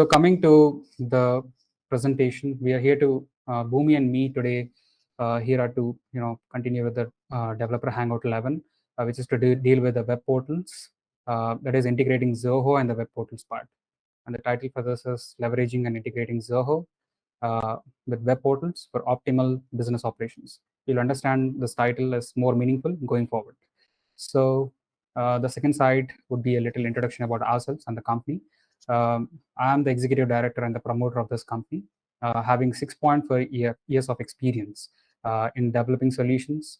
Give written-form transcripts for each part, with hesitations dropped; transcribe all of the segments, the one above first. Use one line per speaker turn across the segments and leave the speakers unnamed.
So coming to the presentation, we are here to Bhoomi and me today. Here are to continue with the Developer Hangout 11, which is to deal with the web portals. That is integrating Zoho and the web portals part. And the title for this is leveraging and integrating Zoho with web portals for optimal business operations. You'll understand this title is more meaningful going forward. So the second side would be a little introduction about ourselves and the company. I'm the executive director and the promoter of this company, having 6.4 years of experience in developing solutions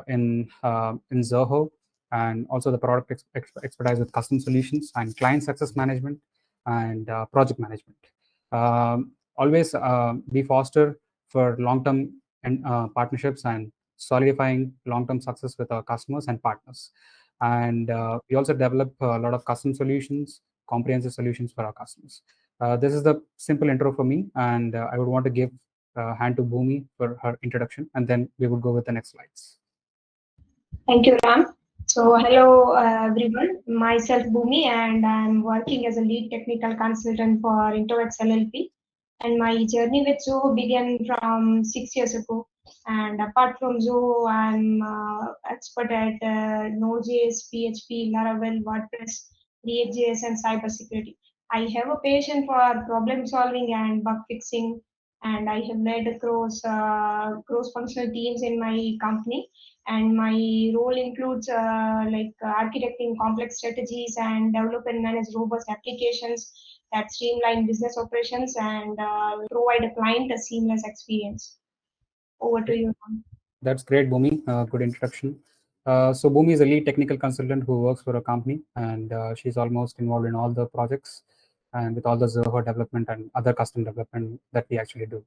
in Zoho, and also the product expertise with custom solutions and client success management and project management. Always we foster for long-term partnerships and solidifying long-term success with our customers and partners. And we also develop a lot of custom solutions, comprehensive solutions for our customers. This is the simple intro for me, and I would want to give hand to Bhoomi for her introduction, and then we would go with the next slides.
Thank you, Ram. So hello, everyone. Myself, Bhoomi, and I'm working as a lead technical consultant for Introvex LLP. And my journey with Zoho began from 6 years ago. And apart from Zoho, I'm expert at Node.js, PHP, Laravel, WordPress, React.js, and cybersecurity. I have a passion for problem solving and bug fixing, and I have led cross-functional teams in my company. And my role includes architecting complex strategies and develop and manage robust applications that streamline business operations and provide a client a seamless experience. Over to you, Ram.
That's great, Bhoomi. Good introduction. So Bhoomi is a lead technical consultant who works for a company, and she's almost involved in all the projects and with all the Zoho development and other custom development that we actually do.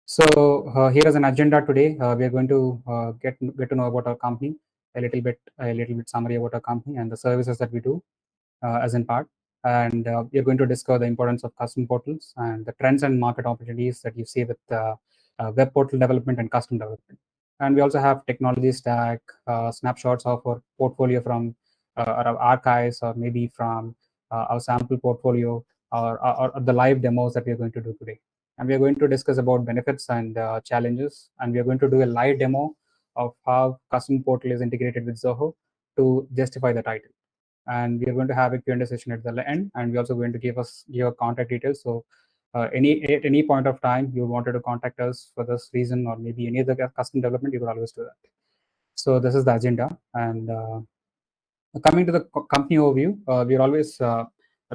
So here is an agenda today. We are going to get to know about our company, a little bit summary about our company and the services that we do as in part. And we are going to discover the importance of custom portals and the trends and market opportunities that you see with web portal development and custom development. And we also have technology stack, snapshots of our portfolio from our archives, or maybe from our sample portfolio, or the live demos that we are going to do today. And we are going to discuss about benefits and challenges. And we are going to do a live demo of how custom portal is integrated with Zoho to justify the title. And we are going to have a Q&A session at the end. And we're also going to give your contact details. So at any point of time you wanted to contact us for this reason, or maybe any other custom development, you could always do that. So this is the agenda. And coming to the company overview, we are always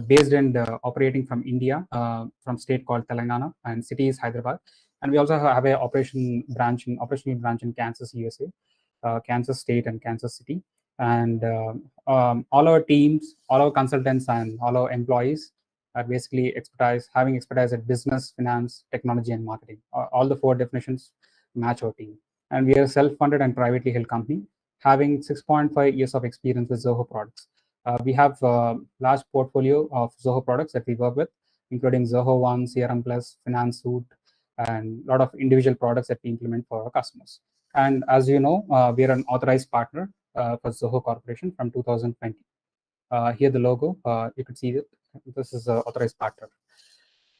based and operating from India, from state called Telangana, and city is Hyderabad. And we also have a operational branch in Kansas, USA, Kansas State and Kansas City. And all our teams, all our consultants, and all our employees are basically having expertise at business, finance, technology, and marketing. All the four definitions match our team. And we are a self-funded and privately held company, having 6.5 years of experience with Zoho products. We have a large portfolio of Zoho products that we work with, including Zoho One, CRM Plus, Finance Suite, and a lot of individual products that we implement for our customers. And as you know, we are an authorized partner for Zoho Corporation from 2020. Here the logo, you can see it. This is an authorized partner.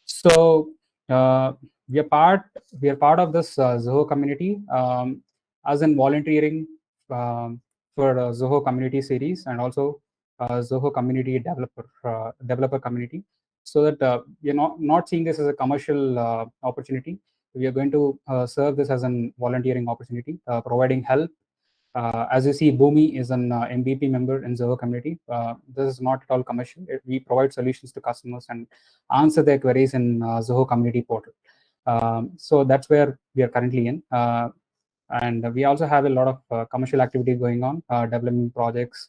So we are part of this Zoho community, as in volunteering for Zoho community series, and also Zoho community developer community, so that we are not seeing this as a commercial opportunity. We are going to serve this as a volunteering opportunity, providing help. As you see, Bhoomi is an MVP member in Zoho community. This is not at all commercial. We provide solutions to customers and answer their queries in Zoho community portal. So that's where we are currently in. And we also have a lot of commercial activity going on, developing projects,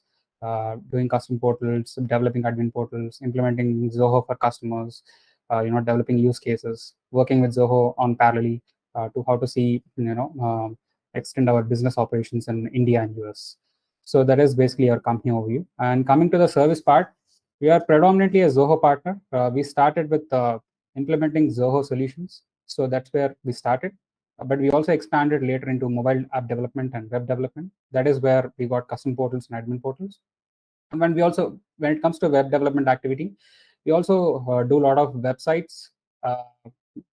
doing custom portals, developing admin portals, implementing Zoho for customers, developing use cases, working with Zoho on parallelly to how to see, extend our business operations in India and US. So that is basically our company overview. And coming to the service part, we are predominantly a Zoho partner. We started with implementing Zoho solutions. So that's where we started. But we also expanded later into mobile app development and web development. That is where we got custom portals and admin portals. And when it comes to web development activity, We also do a lot of websites,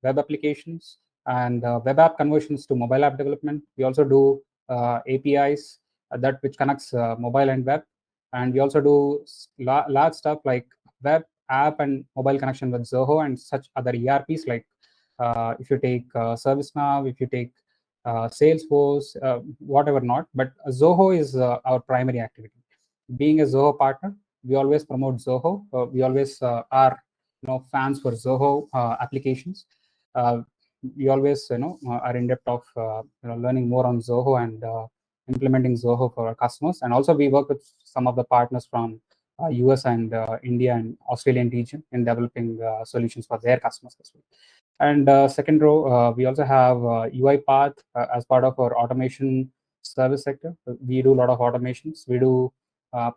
web applications, and web app conversions to mobile app development. We also do APIs that which connects mobile and web, and we also do large stuff like web app and mobile connection with Zoho and such other ERPs, like if you take ServiceNow, if you take Salesforce, whatever not. But Zoho is our primary activity. Being a Zoho partner, we always promote Zoho. We always are fans for Zoho applications. We always are in depth of learning more on Zoho and implementing Zoho for our customers. And also we work with some of the partners from US and India and Australian region in developing solutions for their customers as well. And second row, we also have UiPath as part of our automation service sector. We do a lot of automations. We do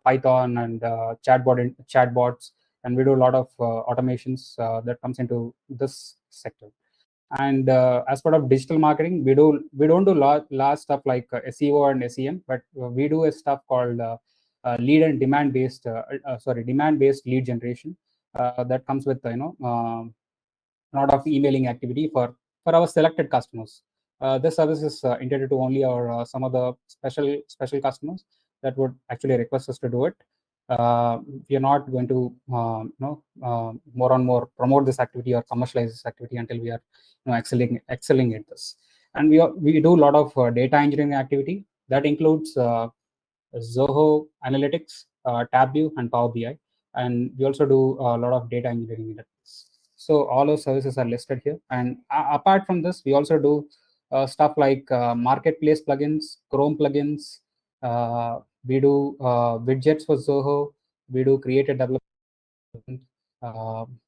Python and chatbots, and we do a lot of automations that comes into this sector. And as part of digital marketing, we don't do large stuff like SEO and SEM, but we do a stuff called lead and demand based demand based lead generation that comes with lot of emailing activity for our selected customers. This service is intended to only our some of the special customers that would actually request us to do it. We are not going to more and more promote this activity or commercialize this activity until we are excelling at this. And we do a lot of data engineering activity that includes Zoho Analytics, Tableau, and Power BI. And we also do a lot of data engineering in that. So all our services are listed here. And apart from this, we also do stuff like marketplace plugins, Chrome plugins. We do widgets for Zoho. We do creative development.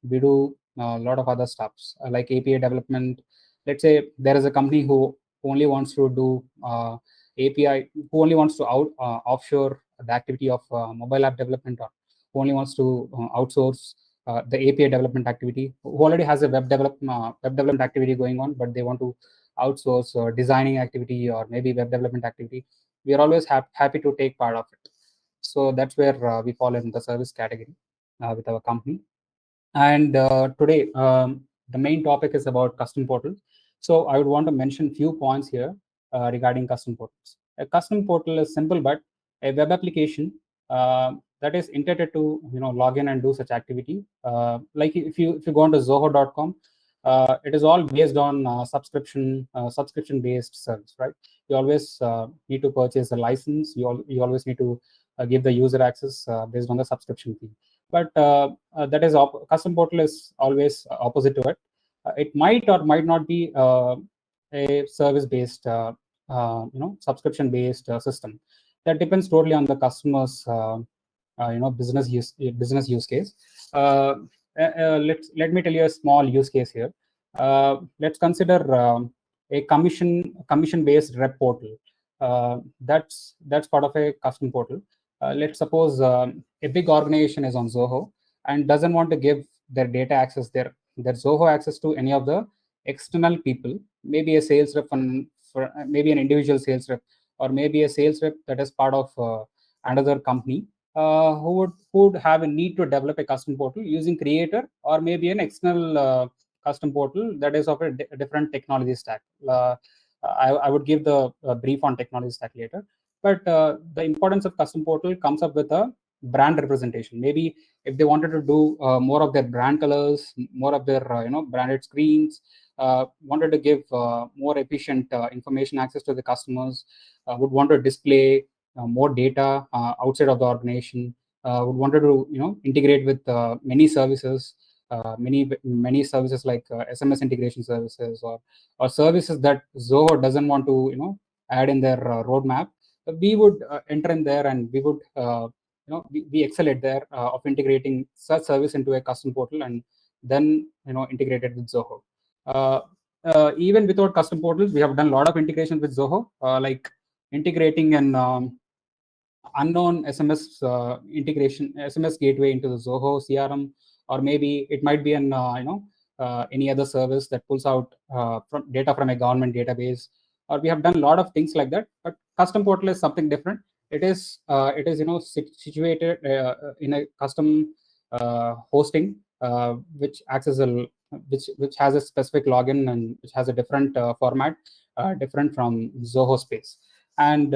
We do a lot of other stuffs like API development. Let's say there is a company who only wants to do API, who only wants to offshore the activity of mobile app development, or who only wants to outsource the API development activity, who already has a web development activity going on, but they want to outsource designing activity or maybe web development activity. We are always happy to take part of it. So that's where we fall in the service category with our company. And today, the main topic is about custom portals. So I would want to mention few points here regarding custom portals. A custom portal is simple, but a web application that is intended to log in and do such activity. Like if you go on to zoho.com, it is all based on subscription based service, right? You always need to purchase a license. You always need to give the user access based on the subscription fee. But that is custom portal is always opposite to it. It might or might not be a service based subscription based system. That depends totally on the customer's business use case. Let me tell you a small use case here. Let's consider a commission based rep portal. That's part of a custom portal. Let's suppose a big organization is on Zoho and doesn't want to give their data access, their Zoho access to any of the external people, maybe a sales rep for maybe an individual sales rep, or maybe a sales rep that is part of another company who would have a need to develop a custom portal using Creator or maybe an external custom portal that is of a different technology stack. I would give the brief on technology stack later. But the importance of custom portal comes up with a brand representation. Maybe if they wanted to do more of their brand colors, more of their branded screens, wanted to give more efficient information access to the customers, would want to display more data outside of the organization, would wanted to integrate with many services, many services like SMS integration services, or services that Zoho doesn't want to add in their roadmap. We would enter in there, and we would we excel at there of integrating such service into a custom portal and then integrate it with Zoho. Even without custom portals, we have done a lot of integrations with Zoho, like integrating an unknown SMS integration, SMS gateway into the Zoho CRM, or maybe it might be an any other service that pulls out from data from a government database. Or we have done a lot of things like that. But custom portal is something different. It is situated in a custom hosting which acts as a which has a specific login and which has a different format, different from Zoho space. And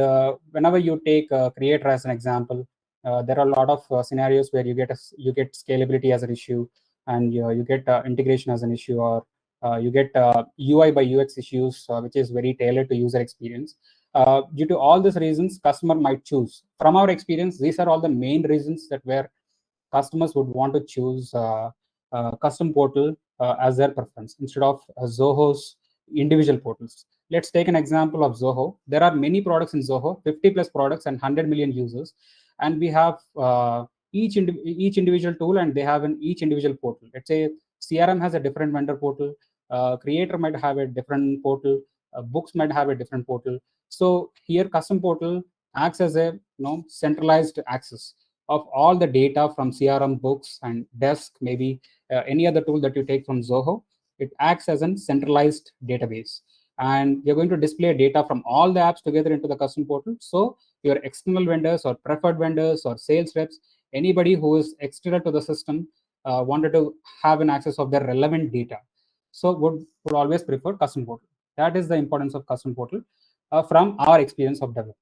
whenever you take creator as an example, there are a lot of scenarios where you get scalability as an issue, and you get integration as an issue, or you get UI by UX issues, which is very tailored to user experience. Due to all these reasons, customer might choose. From our experience, these are all the main reasons that where customers would want to choose custom portal as their preference instead of Zoho's individual portals. Let's take an example of Zoho. There are many products in Zoho, 50 plus products and 100 million users, and we have each individual tool, and they have an each individual portal. Let's say CRM has a different vendor portal, creator might have a different portal, books might have a different portal. So here custom portal acts as a centralized access of all the data from CRM, books, and desk, maybe any other tool that you take from Zoho. It acts as a centralized database, and you're going to display data from all the apps together into the custom portal. So your external vendors or preferred vendors or sales reps, anybody who is external to the system, wanted to have an access of their relevant data, so would always prefer custom portal. That is the importance of custom portal from our experience of development.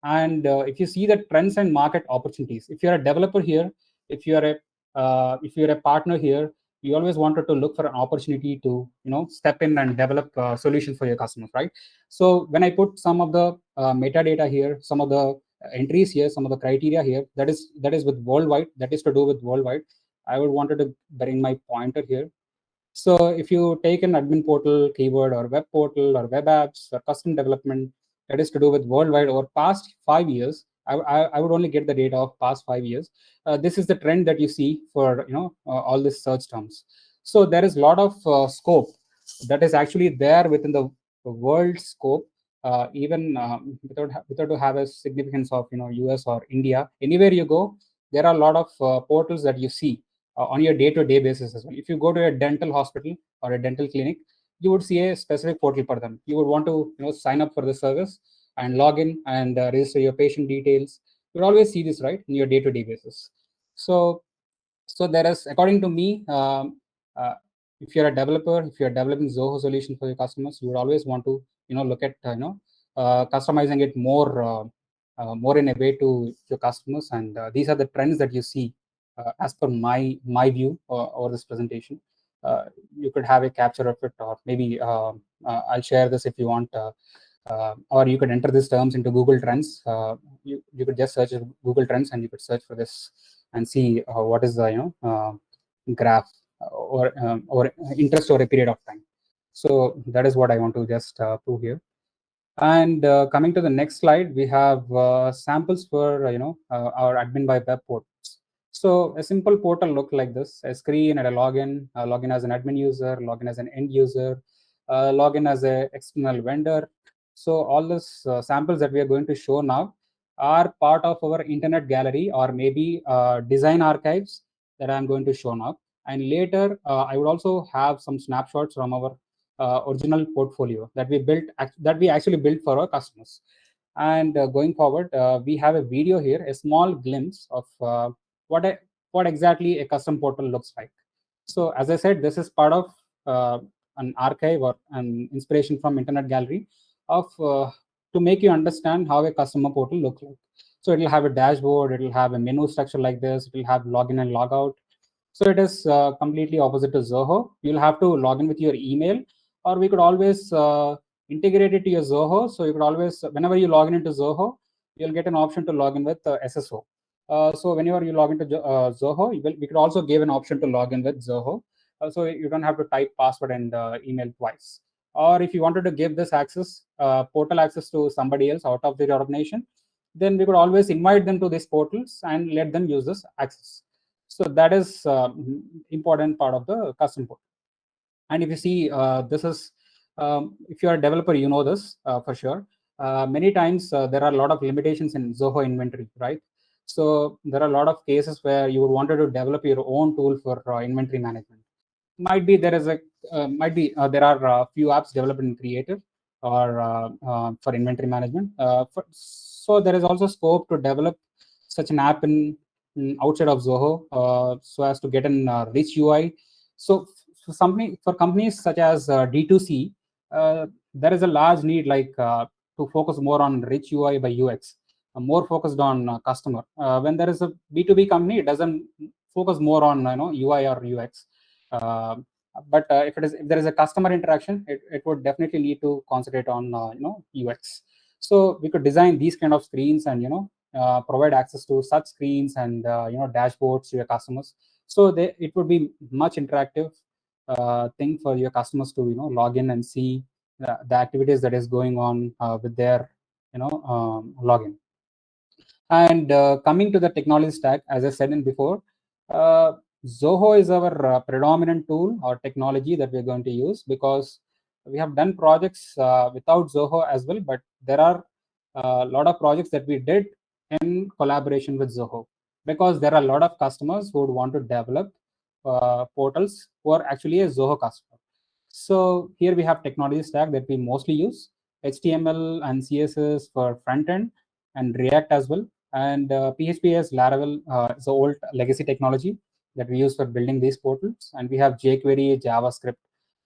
And if you see the trends and market opportunities, if you're a developer here, if you're a partner here, you always wanted to look for an opportunity to step in and develop solutions for your customers, right? So when I put some of the metadata here, some of the entries here, some of the criteria here, that is with worldwide, that is to do with worldwide. I would wanted to bring my pointer here. So if you take an admin portal keyword, or web portal, or web apps, or custom development, that is to do with worldwide over past 5 years, I would only get the data of past 5 years. This is the trend that you see for all these search terms. So there is a lot of scope that is actually there within the world scope, even without to have a significance of US or India. Anywhere you go, there are a lot of portals that you see on your day-to-day basis as well. If you go to a dental hospital or a dental clinic, you would see a specific portal for them. You would want to sign up for the service and log in and register your patient details. You always see this, right, in your day-to-day basis. So there is, according to me, if you're a developer, if you're developing Zoho solution for your customers, you would always want to look at customizing it more in a way to your customers. And these are the trends that you see as per my view over this presentation. You could have a capture of it, or maybe I'll share this if you want, or you could enter these terms into Google Trends. You could just search Google Trends, and you could search for this and see what is the graph or interest over a period of time. So that is what I want to just prove here. And coming to the next slide, we have samples for our admin by web portals. So a simple portal look like this: a screen and a login as an admin user, login as an end user, login as a external vendor. So all these samples that we are going to show now are part of our internet gallery, or maybe design archives that I'm going to show now. And later, I would also have some snapshots from our original portfolio that we actually built for our customers. And going forward, we have a video here, a small glimpse of what exactly a custom portal looks like. So as I said, this is part of an archive or an inspiration from internet gallery of to make you understand how a customer portal looks like. So it will have a dashboard, it will have a menu structure like this, it will have login and logout. So it is completely opposite to Zoho. You'll have to log in with your email, or we could always integrate it to your Zoho. So you could always, whenever you log in into Zoho, you'll get an option to log in with SSO. So whenever you log into Zoho, we could also give an option to log in with Zoho. So you don't have to type password and email twice. Or if you wanted to give this access, portal access to somebody else out of the organization, then we could always invite them to these portals and let them use this access. So that is important part of the custom portal. And if you see, this is, if you're a developer, you know this for sure. Many times there are a lot of limitations in Zoho inventory, right? So there are a lot of cases where you would want to develop your own tool for inventory management. Might be there is a there are a few apps developed in Creative or for inventory management. So there is also scope to develop such an app in outside of Zoho, so as to get a rich UI. So for companies such as D2C, there is a large need to focus more on rich UI by UX, more focused on customer. When there is a B2B company, it doesn't focus more on UI or UX. But if there is a customer interaction, it would definitely need to concentrate on UX. So we could design these kind of screens and provide access to such screens and dashboards to your customers. So it would be much interactive thing for your customers to log in and see the activities that is going on with their login. And coming to the technology stack, as I said in before, Zoho is our predominant tool or technology that we're going to use, because we have done projects without Zoho as well, but there are a lot of projects that we did in collaboration with Zoho, because there are a lot of customers who would want to develop portals who are actually a Zoho customer. So here we have technology stack that we mostly use: HTML and CSS for front end, and React as well. And PHP as Laravel is the old legacy technology that we use for building these portals. And we have jQuery, JavaScript,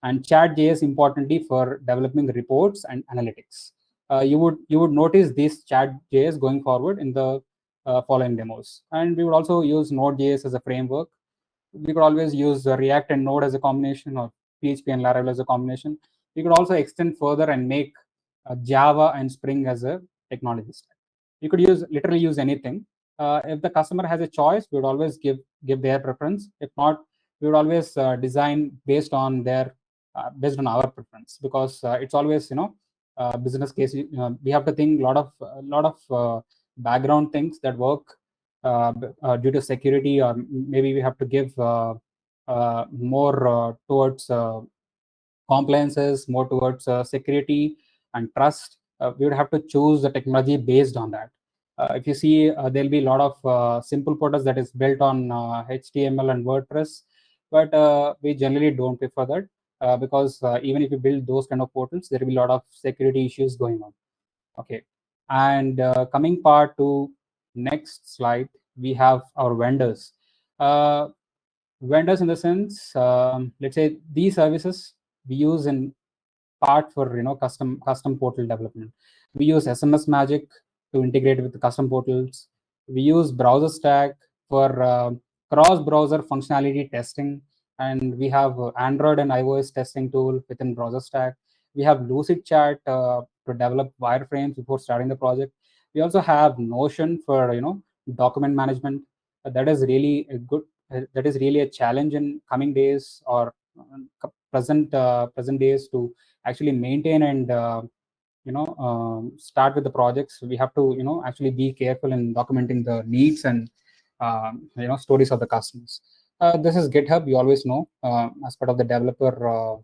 and Chat.js, importantly, for developing reports and analytics. You would notice this Chat.js going forward in the following demos. And we would also use Node.js as a framework. We could always use React and Node as a combination, or PHP and Laravel as a combination. We could also extend further and make Java and Spring as a technology stack. You could literally use anything. If the customer has a choice, we would always give their preference. If not, we would always design based on our preference, because it's always business case. We have to think a lot of background things that work due to security, or maybe we have to give more towards compliances, more towards security and trust. We would have to choose the technology based on that. If you see, there'll be a lot of simple portals that is built on HTML and WordPress, but we generally don't prefer that, because even if you build those kind of portals, there will be a lot of security issues going on. Okay, and coming part to next slide, we have our vendors. Vendors in the sense, let's say these services we use in part for custom portal development. We use SMS Magic to integrate with the custom portals. We use Browser Stack for cross-browser functionality testing, and we have Android and iOS testing tool within Browser Stack. We have Lucid Chat to develop wireframes before starting the project. We also have Notion for document management. That is really a good. That is really a challenge in coming days, or present days, to actually maintain and start with the projects. We have to actually be careful in documenting the needs and stories of the customers. This is GitHub. You always know, as part of the developer,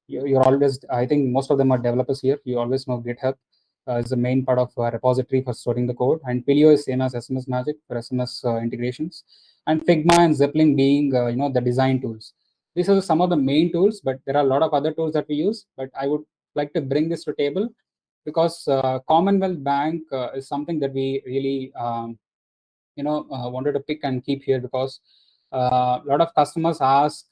you're always, I think most of them are developers here. You always know GitHub is the main part of repository for storing the code, and Twilio is same as SMS Magic for SMS integrations, and Figma and Zeppelin being the design tools. These are some of the main tools, but there are a lot of other tools that we use. But I would like to bring this to table, because Commonwealth Bank is something that we really wanted to pick and keep here, because a lot of customers ask.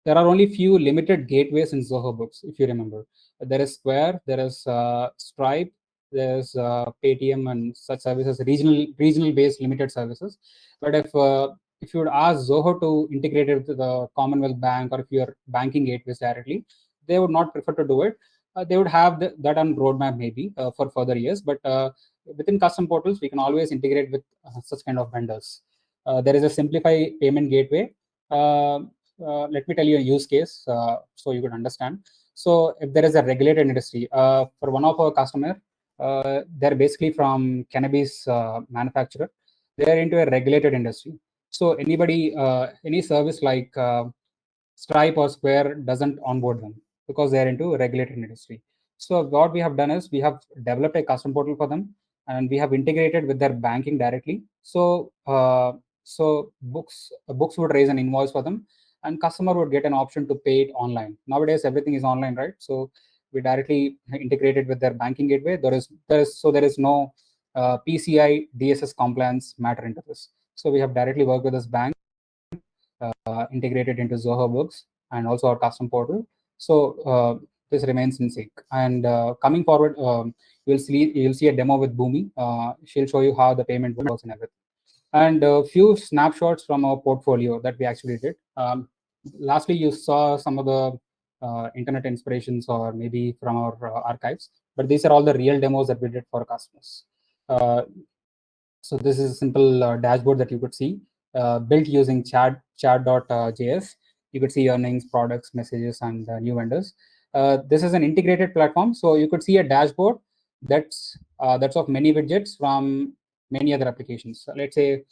There are only few limited gateways in Zoho Books, if you remember. There is Square, there is Stripe, there's Paytm and such services, regional based limited services. But if you would ask Zoho to integrate it with the Commonwealth Bank, or if you're banking gateways directly, they would not prefer to do it. They would have that on roadmap maybe for further years. But within custom portals, we can always integrate with such kind of vendors. There is a Simplify payment gateway. Let me tell you a use case so you could understand. So if there is a regulated industry, for one of our customer, they're basically from cannabis manufacturer. They're into a regulated industry. So any service like Stripe or Square doesn't onboard them, because they're into a regulated industry. So what we have done is we have developed a custom portal for them, and we have integrated with their banking directly. So books would raise an invoice for them, and customer would get an option to pay it online. Nowadays everything is online, right? So we directly integrated with their banking gateway. There is no PCI DSS compliance matter into this. So we have directly worked with this bank, integrated into Zoho Books and also our custom portal. So this remains in sync. And coming forward, you'll see a demo with Bhoomi. She'll show you how the payment works and everything. And a few snapshots from our portfolio that we actually did. Lastly, you saw some of the internet inspirations or maybe from our archives, but these are all the real demos that we did for customers. So this is a simple dashboard that you could see, built using chat.js. You could see earnings, products, messages, and new vendors. This is an integrated platform, so you could see a dashboard that's of many widgets from many other applications. So let's say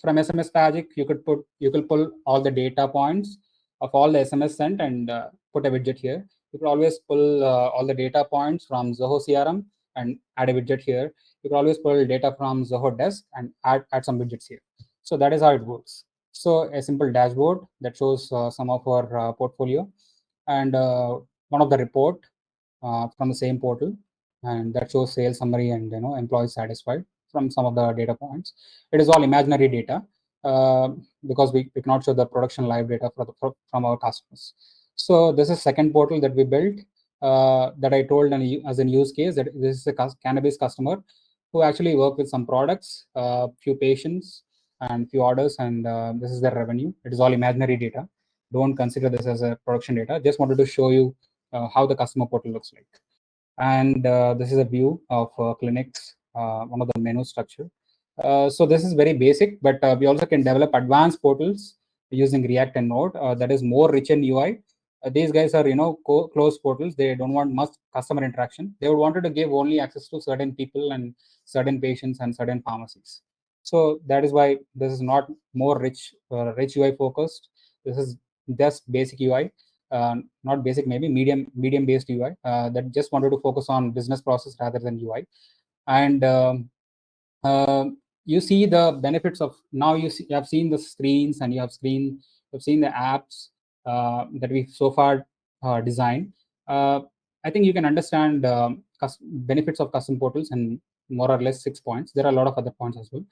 from SMS Magic, you could pull all the data points of all the SMS sent and put a widget here. You could always pull all the data points from Zoho CRM and add a widget here. You can always pull data from Zoho Desk and add some widgets here. So that is how it works. So a simple dashboard that shows some of our portfolio, and one of the report from the same portal, and that shows sales summary and employees satisfied from some of the data points. It is all imaginary data because we cannot show the production live data from our customers. So this is second portal that we built that I told as a use case that this is a cannabis customer who actually work with some products, few patients and few orders, and this is their revenue. It is all imaginary data. Don't consider this as a production data. Just wanted to show you how the customer portal looks like. And this is a view of clinics, one of the menu structure. So this is very basic, but we also can develop advanced portals using React and Node that is more rich in UI. These guys are closed portals. They don't want much customer interaction. They would wanted to give only access to certain people and certain patients and certain pharmacies. So that is why this is not more rich UI focused. This is just basic UI. Not basic, maybe medium based UI that just wanted to focus on business process rather than UI. And you see the benefits of now. You have seen the screens, and you've seen the apps that we've so far designed. I think you can understand benefits of custom portals in more or less 6 points. There are a lot of other points as well.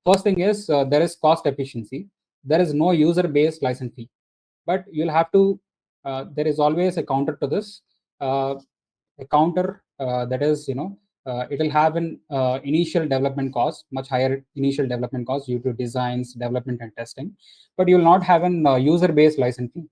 First thing is there is cost efficiency. There is no user-based license fee, but you'll have to. There is always a counter to this. A counter that is, it will have an initial development cost, much higher initial development cost due to designs, development, and testing. But you will not have an user-based license fee.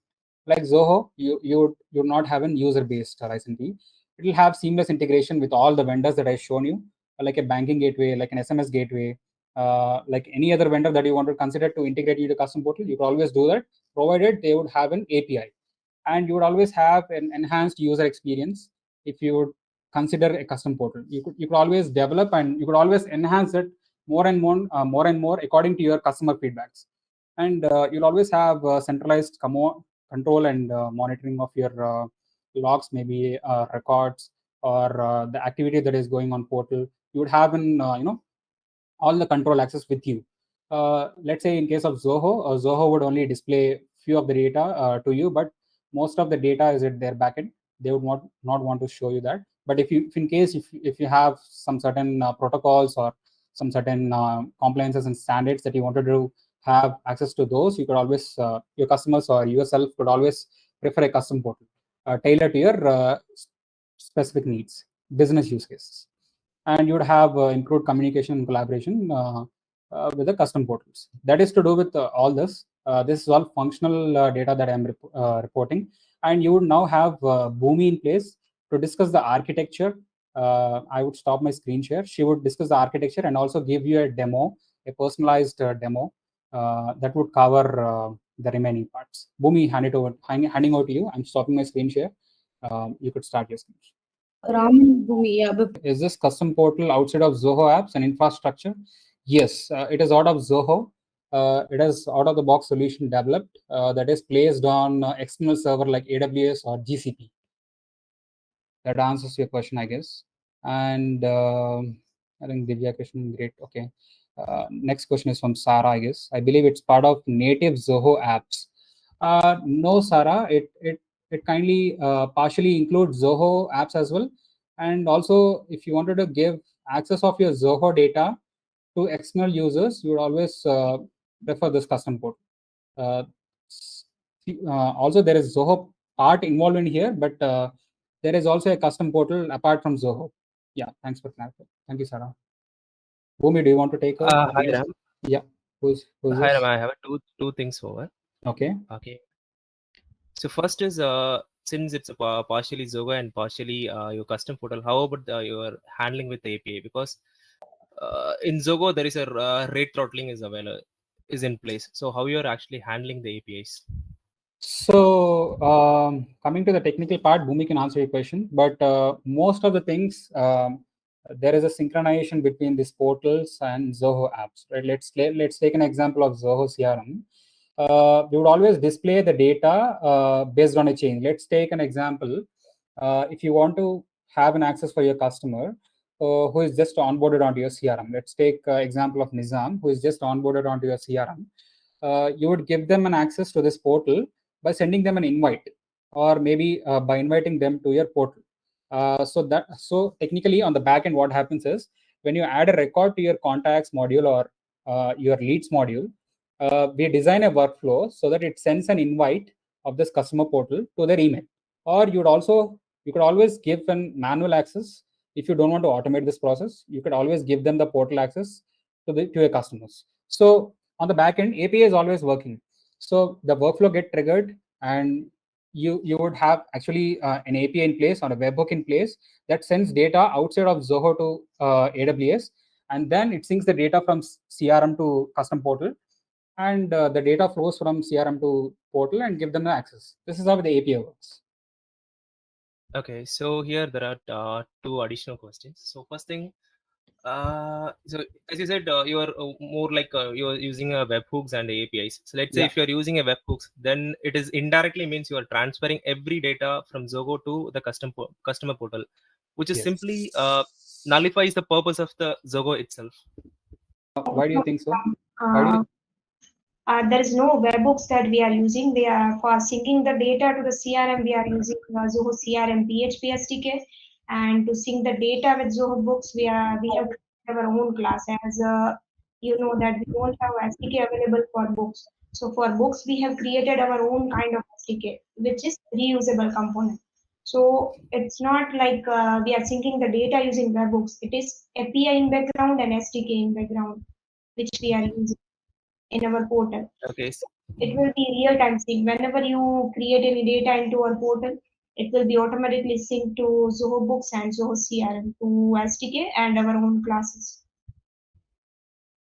Like Zoho, you not have an user-based license fee. It will have seamless integration with all the vendors that I've shown you, like a banking gateway, like an SMS gateway, like any other vendor that you want to consider to integrate into custom portal. You could always do that, provided they would have an API, and you would always have an enhanced user experience. If you would consider a custom portal, you could always develop, and you could always enhance it more and more according to your customer feedbacks. And you'll always have centralized control and monitoring of your logs, maybe records, or the activity that is going on portal. You would have an all the control access with you. Let's say in case of Zoho, Zoho would only display few of the data to you, but most of the data is at their backend. They would not want to show you that. But if in case if you have some certain protocols or some certain compliances and standards that you wanted to have access to those, you could always your customers or yourself could always prefer a custom portal tailored to your specific needs, business use cases. And you would have improved communication and collaboration with the custom portals. That is to do with all this. This is all functional data that I'm reporting. And you would now have Bhoomi in place to discuss the architecture. I would stop my screen share. She would discuss the architecture and also give you a demo, a personalized demo that would cover the remaining parts. Bhoomi, handing over to you. I'm stopping my screen share. You could start your screen share.
Ram, Bhoomi, yeah.
Is this custom portal outside of Zoho apps and infrastructure? Yes, it is out of Zoho. It is out of the box solution developed that is placed on external server like AWS or GCP. That answers your question, I guess. And I think Divya question, great. Okay. Next question is from Sarah, I guess. I believe it's part of native Zoho apps. No, Sarah, it kindly partially includes Zoho apps as well. And also, if you wanted to give access of your Zoho data to external users, you would always prefer this custom portal. Also, there is Zoho part involved in here, but there is also a custom portal apart from Zoho. Yeah, thanks for clarifying. Thank you, Sarah. Bhoomi, do you want to take over?
Hi, Ram.
Yeah, who's
Hi,
this?
Ram. I have two things over.
Okay.
Okay. So first is since it's partially Zoho and partially your custom portal, how about your handling with the API? Because in Zoho there is a rate throttling is in place. So how you are actually handling the APIs?
So coming to the technical part, Bhoomi can answer your question, but most of the things, there is a synchronization between these portals and Zoho apps, right? Let's take an example of Zoho CRM. We would always display the data based on a chain. Let's take an example. If you want to have an access for your customer who is just onboarded onto your CRM, let's take example of Nizam, who is just onboarded onto your CRM. You would give them an access to this portal by sending them an invite, or maybe by inviting them to your portal. So technically on the back end, what happens is when you add a record to your contacts module or your leads module, we design a workflow so that it sends an invite of this customer portal to their email. Or you could always give an manual access. If you don't want to automate this process, you could always give them the portal access to your customers. So on the back end, API is always working. So the workflow get triggered, and you would have actually an API in place or a webhook in place that sends data outside of Zoho to AWS, and then it syncs the data from CRM to custom portal, and the data flows from CRM to portal and give them the access. This is how the API works.
Okay, so here there are two additional questions. So first thing, so as you said, you are more like you are using webhooks and APIs. So let's say if you are using a webhooks, then it is indirectly means you are transferring every data from Zoho to the customer portal, which is simply nullifies the purpose of the Zoho itself.
Why do you think so?
There is no webhooks that we are using. They are for syncing the data to the CRM. We are using Zoho CRM PHP SDK, and to sync the data with Zoho Books, we have created our own class. As you know that we don't have SDK available for books. So for books, we have created our own kind of SDK, which is reusable component. So it's not like we are syncing the data using webhooks. It is API in background and SDK in background, which we are using in our portal.
Okay.
It will be real-time sync. Whenever you create any data into our portal, it will be automatically synced to Zoho Books and Zoho CRM to SDK and our own classes.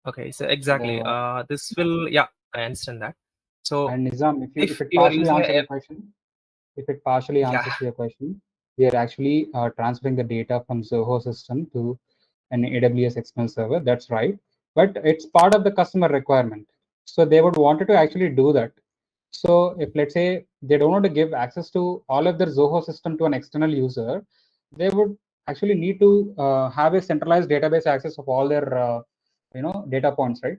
Okay, so exactly. This will, yeah, I understand that. So
and Nizam, if it
you are
partially
using
answers your question, your question, we are actually transferring the data from Zoho system to an AWS external server. That's right, but it's part of the customer requirement. So they would wanted to actually do that. So if let's say they don't want to give access to all of their Zoho system to an external user, they would actually need to have a centralized database access of all their data points, right?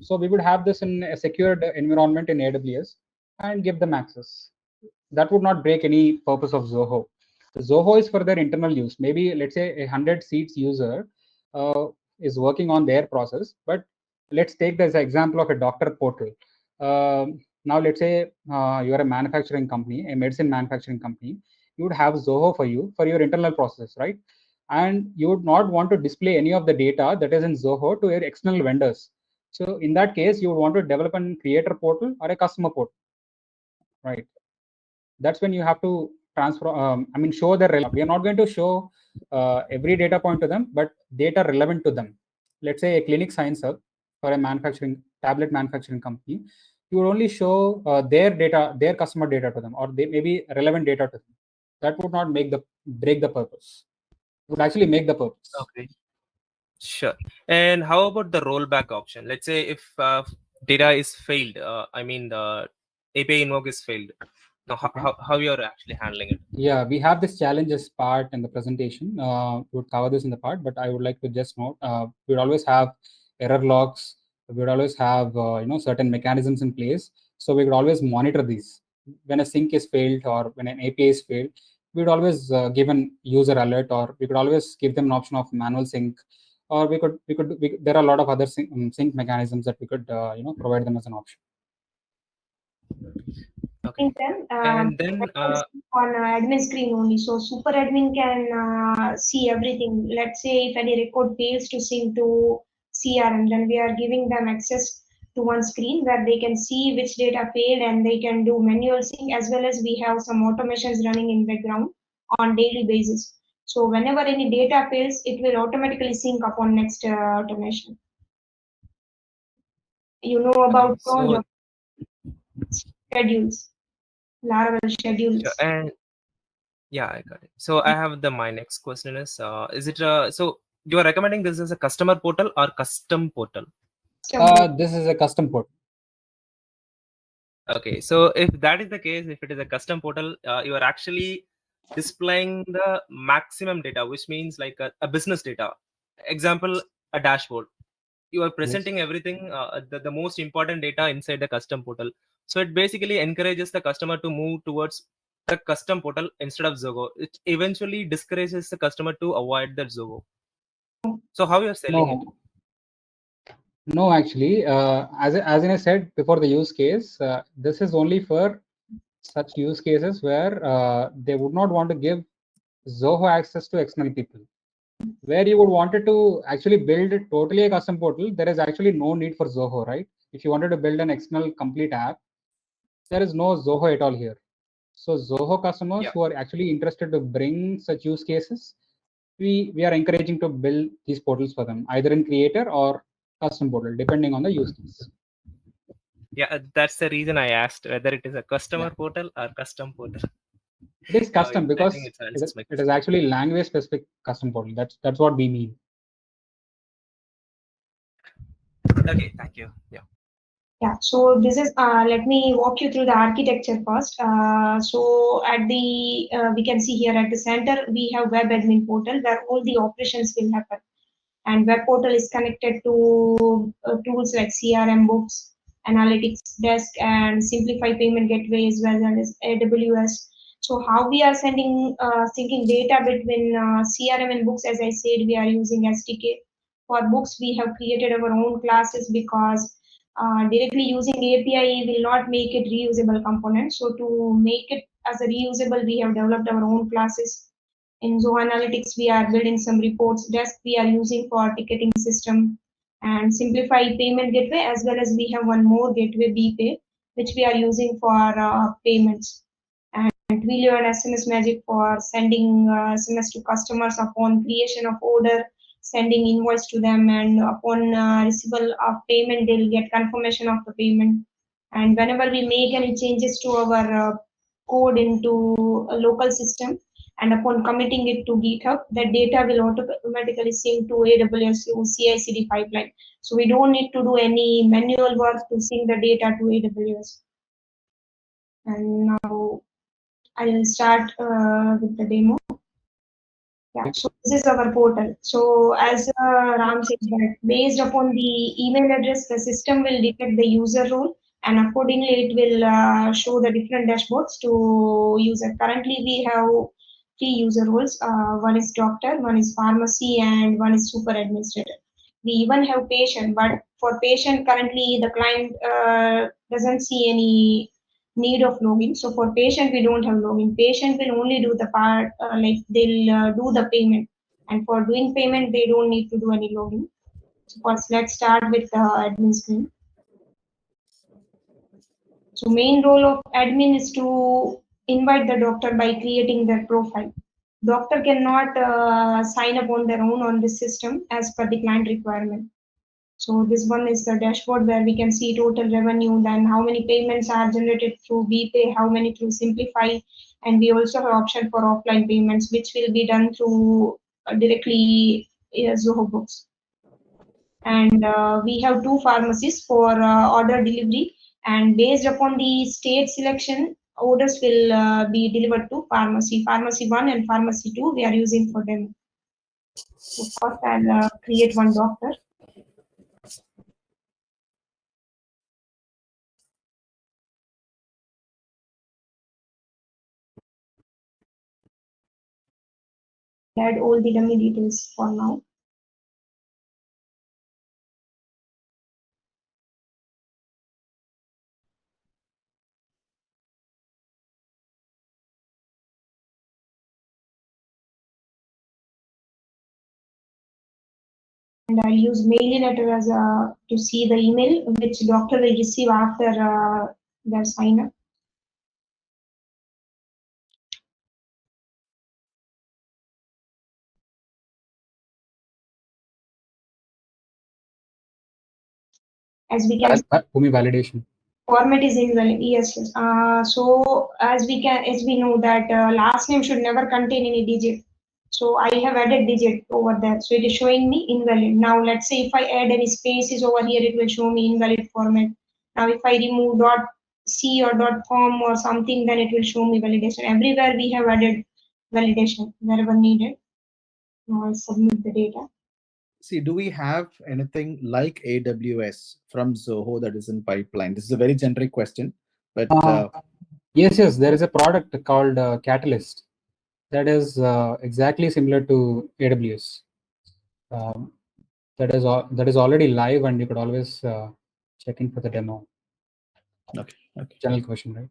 So we would have this in a secured environment in AWS and give them access. That would not break any purpose of Zoho. Zoho is for their internal use. Maybe let's say 100 seats user is working on their process, but let's take this example of a doctor portal. Now let's say you're a manufacturing company, a medicine manufacturing company. You would have Zoho for your internal process, right? And you would not want to display any of the data that is in Zoho to your external vendors. So in that case, you would want to develop a creator portal or a customer portal, right? That's when you have to transfer, show their relevant. We are not going to show every data point to them, but data relevant to them. Let's say a clinic signs up for a tablet manufacturing company. You would only show their data, their customer data to them, or they maybe relevant data to them. That would not break the purpose. It would actually make the purpose.
Okay. Sure. And how about the rollback option? Let's say if data is failed, the API invoke is failed. Now, how you are actually handling it?
Yeah, we have this challenges part in the presentation. We would cover this in the part, but I would like to just note we would always have error logs. We would always have certain mechanisms in place. So we would always monitor these. When a sync is failed or when an API is failed, we'd always give an user alert, or we could always give them an option of manual sync, or there are a lot of other sync mechanisms that we could provide them as an option.
Okay. And then
on admin screen only, so super admin can see everything. Let's say if any record fails to sync to CRM, then we are giving them access to one screen where they can see which data failed, and they can do manual sync, as well as we have some automations running in background on daily basis. So whenever any data fails, it will automatically sync upon next automation. You know about schedules, Laravel schedules.
Sure, and yeah, I got it. So I have my next question is it so you are recommending this as a customer portal or custom portal?
This is a custom portal.
Okay, so if that is the case, if it is a custom portal, you are actually displaying the maximum data, which means like a business data. Example, a dashboard. You are presenting everything, the most important data inside the custom portal. So it basically encourages the customer to move towards the custom portal instead of Zoho. It eventually discourages the customer to avoid that Zoho. So how you are selling it?
No, actually, as I said before, the use case, this is only for such use cases where they would not want to give Zoho access to external people. Where you would wanted to actually build totally a custom portal, there is actually no need for Zoho, right? If you wanted to build an external complete app, there is no Zoho at all here. So Zoho customers who are actually interested to bring such use cases, we are encouraging to build these portals for them, either in creator or custom portal, depending on the use case.
Yeah, that's the reason I asked whether it is a customer portal or custom portal.
It is custom because
it
is actually language specific custom portal. That's what we mean.
Okay, thank you.
Yeah, so this is, let me walk you through the architecture first. So at the, we can see here at the center, we have web admin portal where all the operations will happen. And web portal is connected to tools like CRM, books, analytics desk, and simplify payment gateway, as well as AWS. So how we are syncing data between CRM and books, as I said, we are using SDK. For books, we have created our own classes because directly using API will not make it reusable component. So to make it as a reusable, we have developed our own classes. In Zoho Analytics, we are building some reports. Desk we are using for ticketing system, and simplify payment gateway, as well as we have one more gateway, BPay, which we are using for payments. And Twilio and SMS Magic for sending SMS to customers upon creation of order, sending invoice to them, and upon receival of payment, they'll get confirmation of the payment. And whenever we make any changes to our code into a local system, and upon committing it to GitHub, that data will automatically sync to AWS CI/CD pipeline. So we don't need to do any manual work to sync the data to AWS. And now I'll start with the demo. Yeah, so this is our portal. So as Ram said, that based upon the email address, the system will detect the user role, and accordingly it will show the different dashboards to user. Currently we have 3 user roles. One is doctor, one is pharmacy, and one is super administrator. We even have patient, but for patient currently the client doesn't see any need of login. So for patient, we don't have login. Patient will only do the part, like they'll do the payment. And for doing payment, they don't need to do any login. So first, let's start with the admin screen. So main role of admin is to invite the doctor by creating their profile. Doctor cannot sign up on their own on this system as per the client requirement. So this one is the dashboard where we can see total revenue, then how many payments are generated through BPay, how many through Simplify, and we also have option for offline payments, which will be done through directly Zoho Books. And we have 2 pharmacies for order delivery, and based upon the state selection, orders will be delivered to pharmacy 1 and pharmacy 2 we are using for them. So first I'll create one doctor. add all the dummy details for now. And I'll use mailing letter as to see the email which doctor will receive after their sign up. As we can
Bhoomi validation.
format is invalid. Yes, yes. So as we know that last name should never contain any digit. So I have added digit over there. So it is showing me invalid. Now let's say if I add any spaces over here, it will show me invalid format. Now if I remove dot C or dot com or something, then it will show me validation. Everywhere we have added validation wherever needed. Now I submit the data.
See, do we have anything like AWS from Zoho that is in pipeline? This is a very generic question, but
Yes, there is a product called Catalyst that is exactly similar to AWS. That is already live, and you could always check in for the demo.
okay.
General question, right?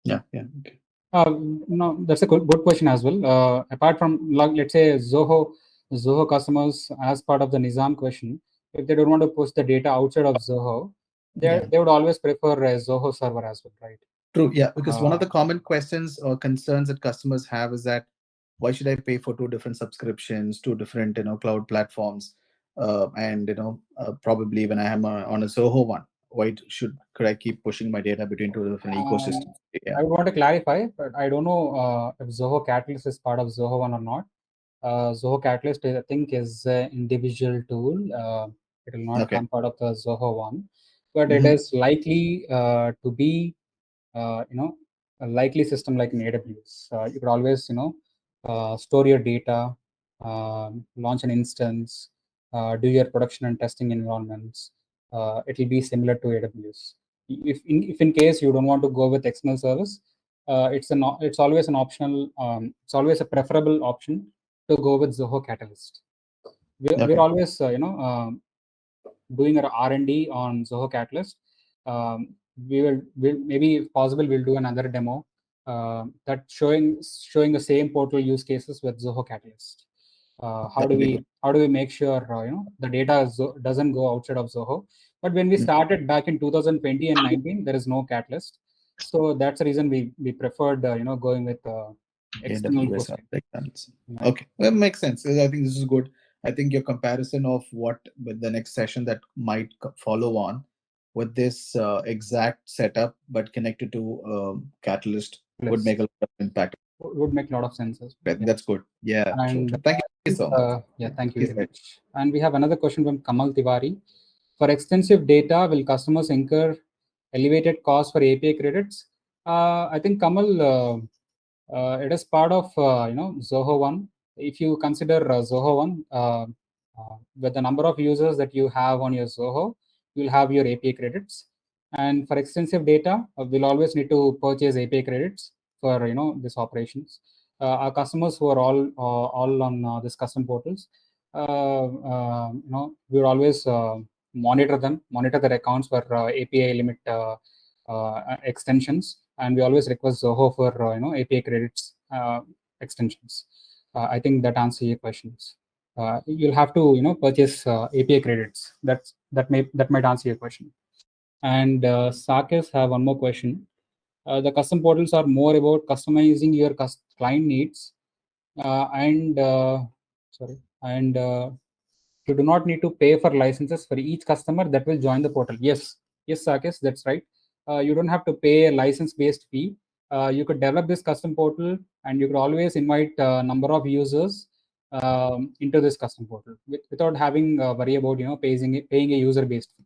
Yeah. Okay.
No, that's a good question as well. Apart from, let's say, Zoho customers, as part of the Nizam question, if they don't want to push the data outside of Zoho, they would always prefer a Zoho server as well, right?
True. Yeah, because one of the common questions or concerns that customers have is that why should I pay for two different subscriptions, two different cloud platforms, and probably when I am on a Zoho one, why could I keep pushing my data between two different ecosystems?
I would want to clarify, but I don't know if Zoho Catalyst is part of Zoho one or not. Zoho Catalyst, I think, is an individual tool. It will not come part of the Zoho one, but it is likely to be, a likely system like in AWS. You could always, store your data, launch an instance, do your production and testing environments. It will be similar to AWS. If in case you don't want to go with external service, it's always an optional. It's always a preferable option to go with Zoho Catalyst. We're always, doing our R&D on Zoho Catalyst. We'll maybe, if possible, we'll do another demo that showing the same portal use cases with Zoho Catalyst. How do we make sure the data doesn't go outside of Zoho? But when we started back in 2020 and 19, there is no Catalyst, so that's the reason we preferred going with external hosting.
Okay, that makes sense. I think this is good. I think your comparison of what with the next session that might follow on with this exact setup, but connected to Catalyst would make a lot of impact.
Would make a lot of sense.
That's good. Yeah.
And
thank you so much.
Yeah, thank you very much. And we have another question from Kamal Tiwari. For extensive data, will customers incur elevated costs for API credits? I think, Kamal, it is part of Zoho One. If you consider Zoho One, with the number of users that you have on your Zoho, you'll have your API credits. And for extensive data, we'll always need to purchase API credits for these operations. Our customers who are all on this custom portals, we will always monitor their accounts for API limit extensions, and we always request Zoho for API credits extensions. I think that answers your questions. You'll have to purchase API credits. That might answer your question. And Sakis have one more question. The custom portals are more about customizing your client needs, and you do not need to pay for licenses for each customer that will join the portal. Yes, Sakis, that's right. You don't have to pay a license-based fee. You could develop this custom portal, and you could always invite a number of users into this custom portal without having worry about paying a user-based fee.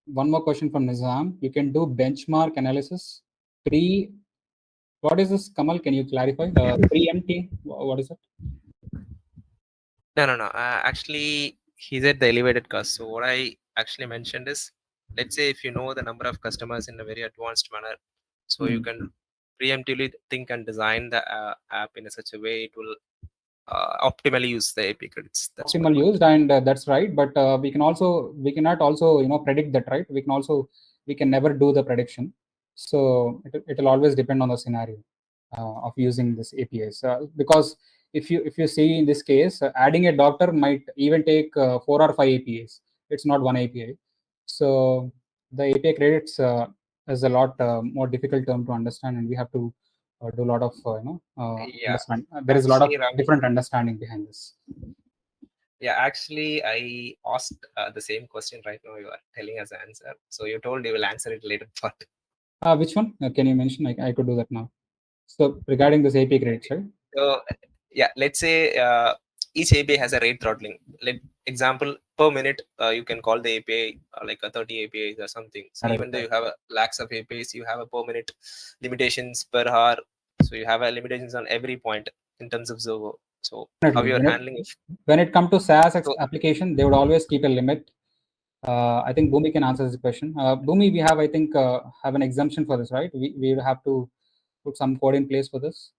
One more question from Nizam. You can do benchmark analysis what is this, Kamal? Can you clarify? Pre-MT, what is it?
No. Actually, he said the elevated cost. So what I actually mentioned is, let's say if you know the number of customers in a very advanced manner, so you can preemptively think and design the app in such a way it will optimally use the API credits. That's
optimal used, and that's right. But we cannot also predict that, right? We can never do the prediction. So it will always depend on the scenario of using this APIs. Because if you see in this case, adding a doctor might even take 4 or 5 APIs. It's not one API. So the API credits is a lot more difficult term to understand, and we have to do a lot of understand. There is a lot of different understanding behind this.
Yeah, actually, I asked the same question right now. You are telling us the answer. So you told you will answer it later. But
which one? Can you mention? I could do that now. So regarding this API credits, right?
So yeah, let's say each API has a rate throttling. Example, per minute, you can call the API like a 30 APIs or something. So
Correct.
even though you have lakhs of APIs, you have a per minute limitations per hour. So you have limitations on every point in terms of Zoho. So how you are handling it?
When it comes to SaaS application, they would always keep a limit. I think Bhoomi can answer this question. Bhoomi, we have, I think, have an exemption for this, right? We will have to put some code in place for this.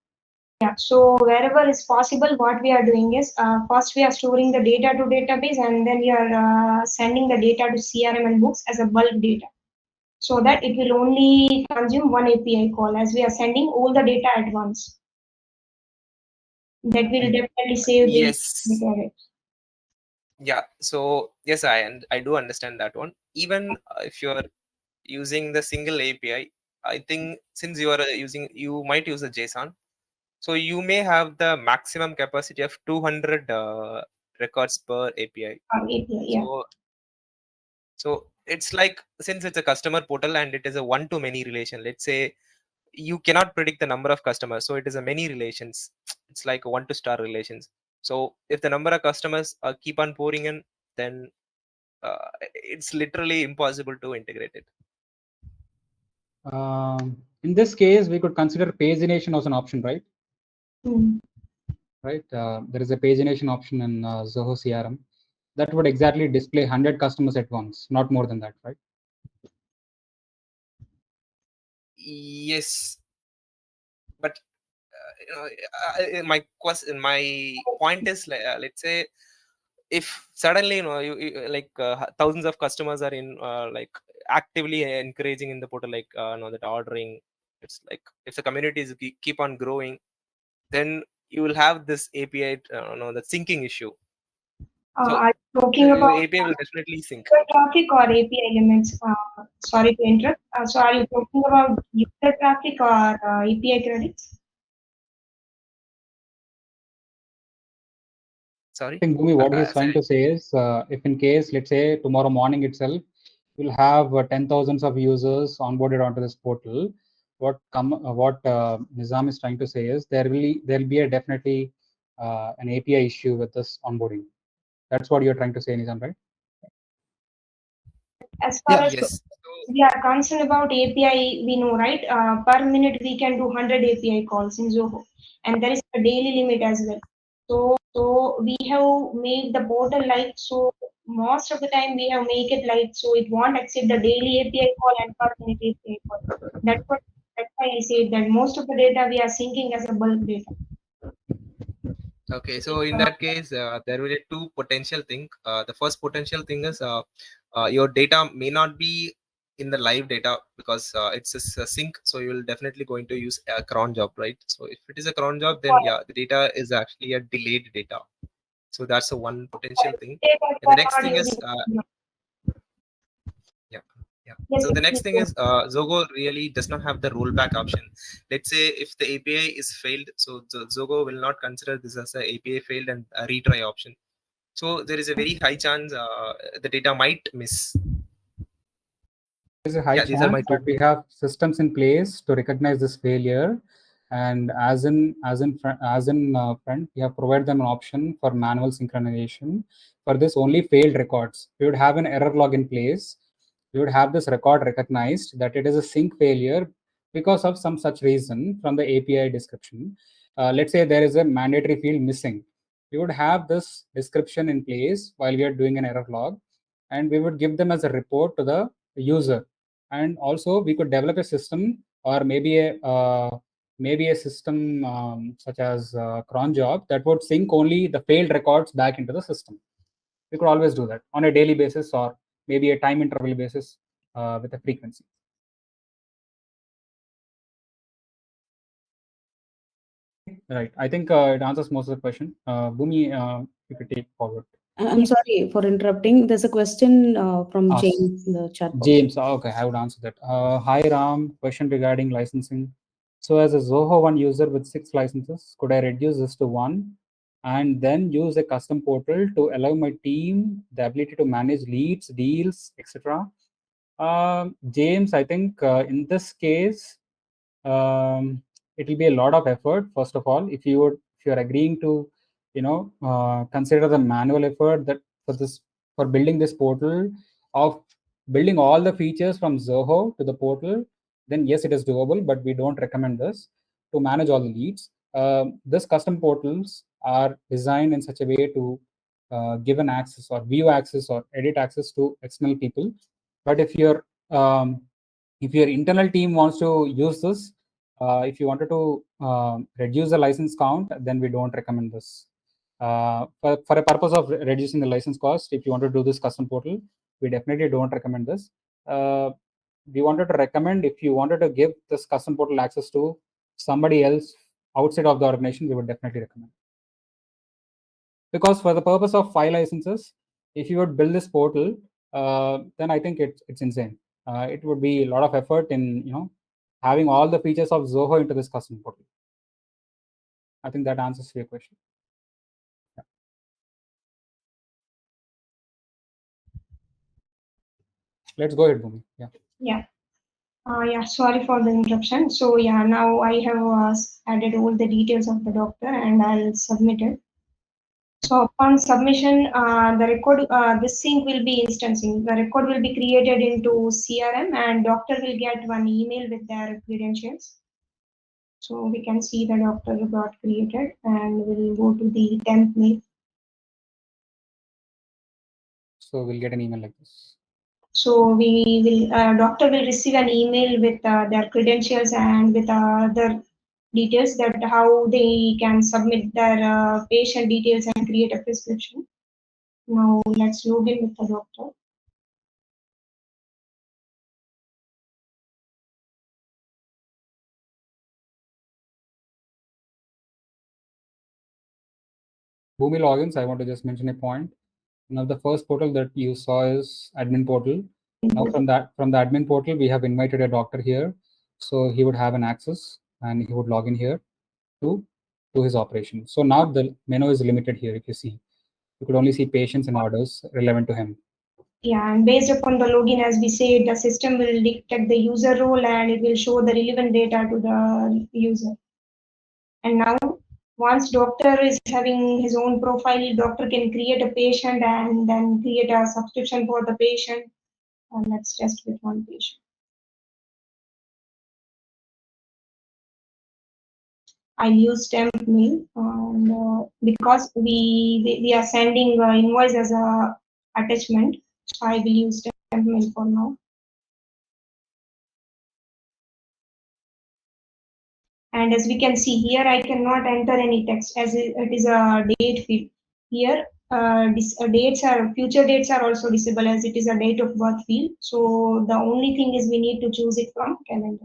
Yeah, so wherever is possible, what we are doing is first we are storing the data to database, and then we are sending the data to CRM and books as a bulk data, so that it will only consume one API call as we are sending all the data at once. That will definitely save the data.
Yeah, so yes, I do understand that one. Even if you're using the single API, I think since you are you might use a JSON, so you may have the maximum capacity of 200 records per API.
Yeah.
So it's like, since it's a customer portal and it is a one-to-many relation, let's say you cannot predict the number of customers, so it is a many relations. It's like a one-to-star relations. So if the number of customers keep on pouring in, then it's literally impossible to integrate it.
In this case, we could consider pagination as an option, right? Right. There is a pagination option in Zoho CRM that would exactly display 100 customers at once, not more than that, right?
Yes, but my point is, let's say if suddenly you like thousands of customers are in like actively encouraging in the portal, like that ordering, it's like if the communities keep on growing, then you will have this API the syncing issue. So
are you talking about
API will definitely sync.
Traffic or API limits? Sorry to interrupt. So are you talking about user traffic or API credits?
Sorry?
I think Bhoomi, what he's trying to say is, if in case, let's say tomorrow morning itself, you'll have 10,000s of users onboarded onto this portal. What Nizam is trying to say is there'll be a definitely an API issue with this onboarding. That's what you're trying to say, Nizam, right?
As far as we are concerned about API, we know, right? Per minute we can do 100 API calls in Zoho, and there is a daily limit as well. So we have made the portal live. So most of the time we have make it live, so it won't exceed the daily API call and per minute API call. That's why I say that most of the data we are syncing as a bulk data.
Okay, so in that case, there will be two potential things. The first potential thing is your data may not be in the live data because it's a sync. So you will definitely going to use a cron job, right? So if it is a cron job, then yeah, the data is actually a delayed data. So that's the one potential thing. And the next thing is so the next thing is Zoho really does not have the rollback option. Let's say if the API is failed, so Zoho will not consider this as a API failed and a retry option. So there is a very high chance the data might miss.
There's a high chance, but we have systems in place to recognize this failure. And as in front, we have provided them an option for manual synchronization. For this, only failed records. We would have an error log in place. We would have this record recognized that it is a sync failure because of some such reason from the API description. Let's say there is a mandatory field missing. We would have this description in place while we are doing an error log, and we would give them as a report to the user. And also we could develop a system or maybe a maybe a system such as cron job that would sync only the failed records back into the system. We could always do that on a daily basis or maybe a time interval basis with a frequency. Right. I think it answers most of the question. Bhoomi, you could take forward.
I'm sorry for interrupting. There's a question from
Ask.
James in the chat box.
James, okay, I would answer that. Hi Ram, question regarding licensing. So as a Zoho One user with 6 licenses, could I reduce this to 1 and then use a custom portal to allow my team the ability to manage leads, deals, etc.? James, I think in this case, it will be a lot of effort. First of all, if you're agreeing to, consider the manual effort that for building this portal of building all the features from Zoho to the portal, then yes, it is doable, but we don't recommend this to manage all the leads. This custom portals are designed in such a way to give an access or view access or edit access to external people. But if your internal team wants to use this, if you wanted to reduce the license count, then we don't recommend this. For a purpose of reducing the license cost, if you want to do this custom portal, we definitely don't recommend this. We wanted to recommend if you wanted to give this custom portal access to somebody else outside of the organization, we would definitely recommend. Because for the purpose of 5 licenses, if you would build this portal, then I think it's insane. It would be a lot of effort in having all the features of Zoho into this custom portal. I think that answers your question. Yeah. Let's go ahead, Bhoomi. Yeah.
Yeah. Yeah, sorry for the interruption. So yeah, now I have added all the details of the doctor and I'll submit it. So upon submission, the record, this sync will be instancing. The record will be created into CRM and doctor will get one email with their credentials. So we can see the doctor got created and we'll go to the temp mail.
So we'll get an email like this.
So we will, doctor will receive an email with their credentials and with other details that how they can submit their patient details and create a prescription. Now let's log in with the doctor.
Bhoomi logins, I want to just mention a point. Now the first portal that you saw is admin portal. Now from the admin portal, we have invited a doctor here. So he would have an access and he would log in here to his operation. So now the menu is limited here. If you see, you could only see patients and orders relevant to him.
Yeah, and based upon the login, as we said, the system will detect the user role and it will show the relevant data to the user. And now, once doctor is having his own profile, doctor can create a patient and then create a subscription for the patient. And let's test with one patient. I use temp mail and because we are sending invoice as a attachment, so I will use temp mail for now. And as we can see here, I cannot enter any text as it is a date field. Here, future dates are also visible as it is a date of birth field. So the only thing is we need to choose it from calendar.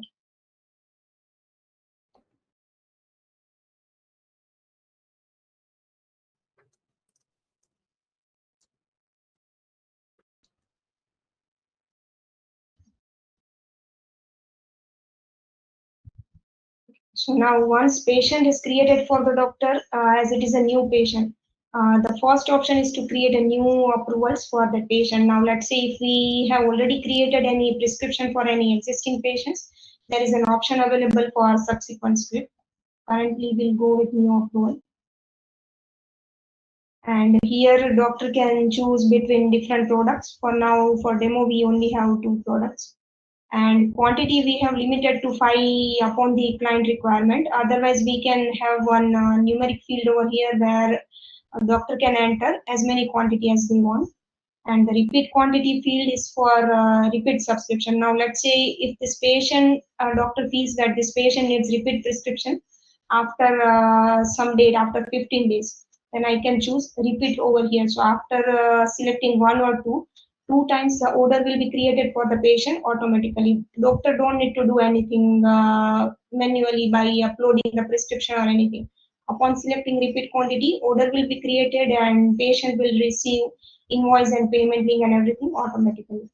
So now once patient is created for the doctor, as it is a new patient, the first option is to create a new approvals for the patient. Now let's say if we have already created any prescription for any existing patients, there is an option available for subsequent script. Currently we'll go with new approval. And here doctor can choose between different products. For now, for demo, we only have 2 products. And quantity we have limited to 5 upon the client requirement. Otherwise, we can have one numeric field over here where a doctor can enter as many quantity as they want. And the repeat quantity field is for repeat subscription. Now let's say if this patient, doctor feels that this patient needs repeat prescription after some date, after 15 days, then I can choose repeat over here. So after selecting one or two times the order will be created for the patient automatically. Doctor don't need to do anything manually by uploading the prescription or anything. Upon selecting repeat quantity, order will be created and patient will receive invoice and payment link and everything automatically.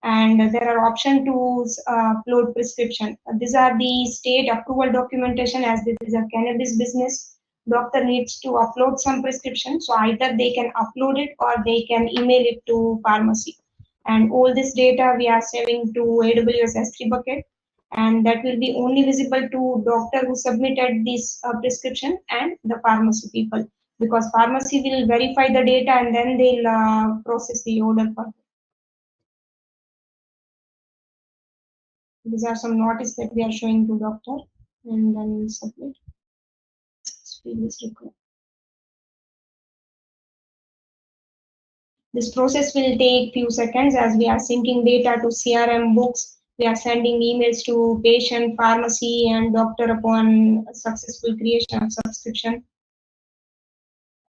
And there are option to upload prescription. These are the state approval documentation. As this is a cannabis business, doctor needs to upload some prescription. So either they can upload it or they can email it to pharmacy. And all this data we are saving to AWS S3 bucket. And that will be only visible to doctor who submitted this prescription and the pharmacy people, because pharmacy will verify the data and then they'll process the order for. These are some notice that we are showing to doctor, and then we'll submit. Speed is required. This process will take few seconds as we are syncing data to CRM books. We are sending emails to patient, pharmacy, and doctor upon successful creation of subscription.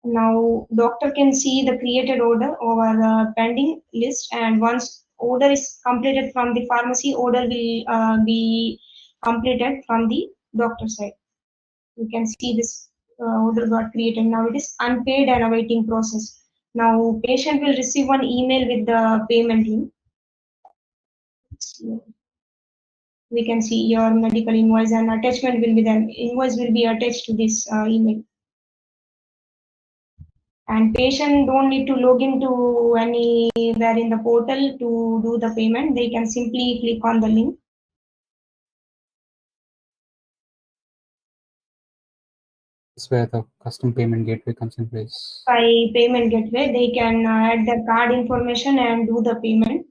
Now, doctor can see the created order over the pending list, and once order is completed from the pharmacy, order will be completed from the doctor side. You can see this order got created. Now it is unpaid and awaiting process. Now patient will receive one email with the payment link. We can see your medical invoice and attachment will be there. Invoice will be attached to this email. And patient don't need to log into anywhere in the portal to do the payment. They can simply click on the link.
This is where the custom payment gateway comes in place.
By payment gateway, they can add their card information and do the payment.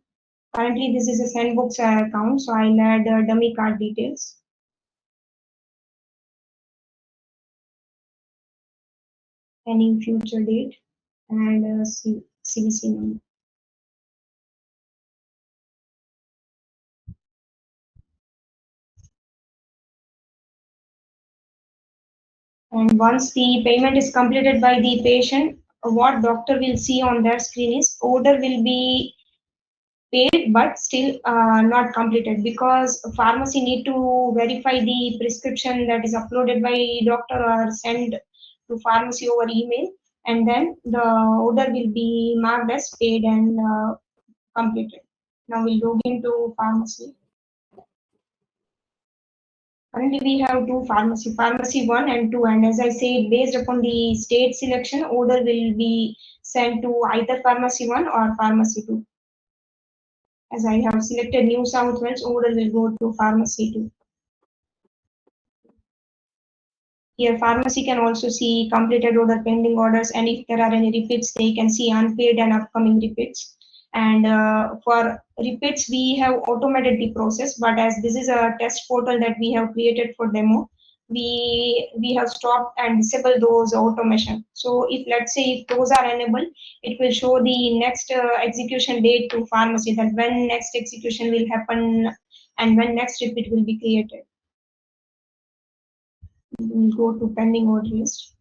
Currently, this is a Sandbox account, so I'll add dummy card details. Any future date and CVC number. And once the payment is completed by the patient, what doctor will see on their screen is order will be paid but still not completed, because pharmacy need to verify the prescription that is uploaded by doctor or send to pharmacy over email, and then the order will be marked as paid and completed. Now we'll log into pharmacy. Currently we have two pharmacy 1 and 2, and as I said, based upon the state selection, order will be sent to either pharmacy 1 or pharmacy 2. As I have selected New South Wales, order will go to pharmacy 2. Here pharmacy can also see completed order, pending orders, and if there are any repeats, they can see unpaid and upcoming repeats. And for repeats, we have automated the process, but as this is a test portal that we have created for demo, we have stopped and disabled those automation. So if let's say if those are enabled, it will show the next execution date to pharmacy, that when next execution will happen and when next repeat will be created. We'll go to pending order list.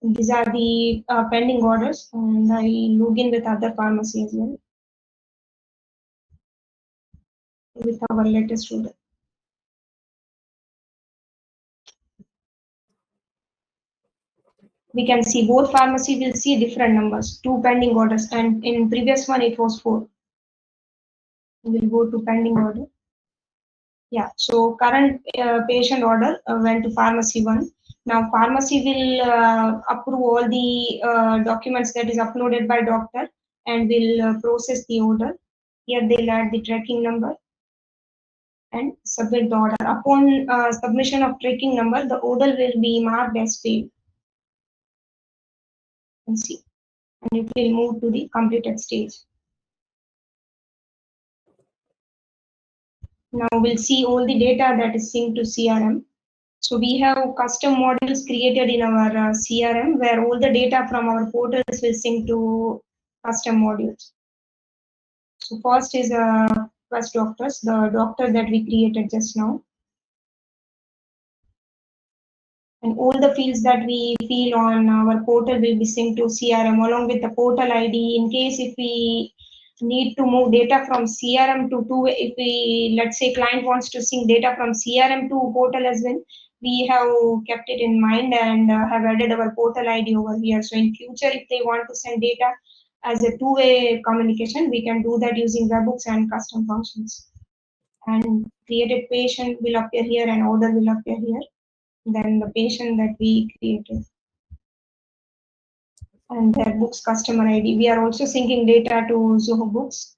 These are the pending orders, and I log in with other pharmacy as well with our latest order. We can see both pharmacy will see different numbers, 2 pending orders, and in previous one it was 4. We'll go to pending order. Yeah, so current patient order went to pharmacy 1. Now pharmacy will approve all the documents that is uploaded by doctor and will process the order. Here they'll add the tracking number and submit the order. Upon submission of tracking number, the order will be marked as paid. And see, and it will move to the completed stage. Now we'll see all the data that is synced to CRM. So we have custom modules created in our CRM where all the data from our portals will sync to custom modules. So first is first doctors, the doctor that we created just now. And all the fields that we fill on our portal will be synced to CRM along with the portal ID. In case if we need to move data from CRM to if we, let's say client wants to sync data from CRM to portal as well, we have kept it in mind and have added our portal ID over here. So in future, if they want to send data as a two-way communication, we can do that using webhooks and custom functions. And created patient will appear here and order will appear here. Then the patient that we created and their books customer ID. We are also syncing data to Zoho Books.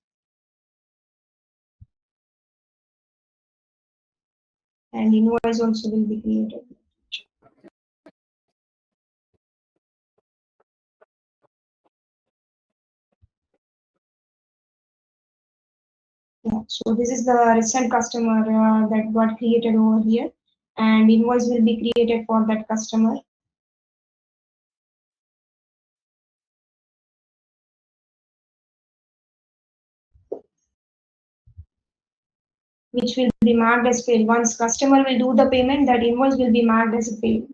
And invoice also will be created. Yeah, so this is the recent customer that got created over here, and invoice will be created for that customer. Which will be marked as failed. Once customer will do the payment, that invoice will be marked as a failed.